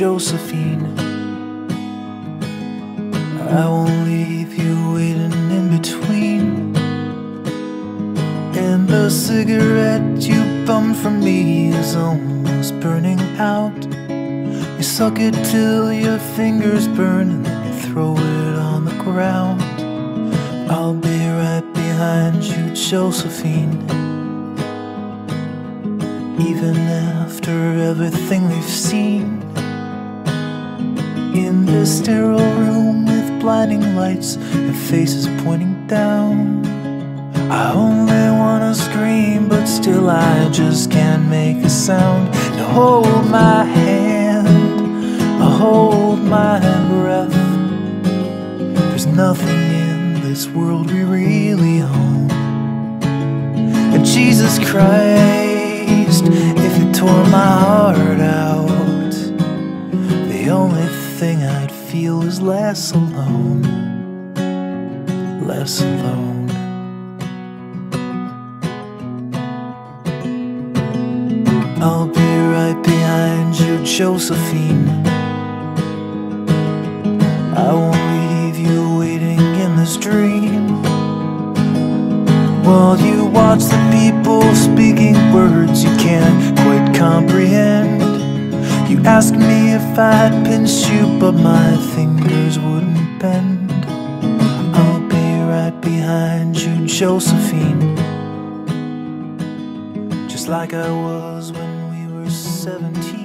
Josephine. I won't leave you waiting in between. And the cigarette you bummed from me is almost burning out. You suck it till your fingers burn and then you throw it on the ground. I'll be right behind you, Josephine. Even after everything we've seen. In this sterile room with blinding lights and faces pointing down, I only wanna scream, but still I just can't make a sound. Now hold my hand, hold my breath. There's nothing in this world we really own. And Jesus Christ, if you tore my heart out, the only thing I'd feel is less alone, less alone. I'll be right behind you, Josephine. I won't leave you waiting in this dream. While you watch the people speaking words you can't quite comprehend. You asked me if I'd pinch you, but my fingers wouldn't bend. I'll be right behind you, Josephine, just like I was when we were 17.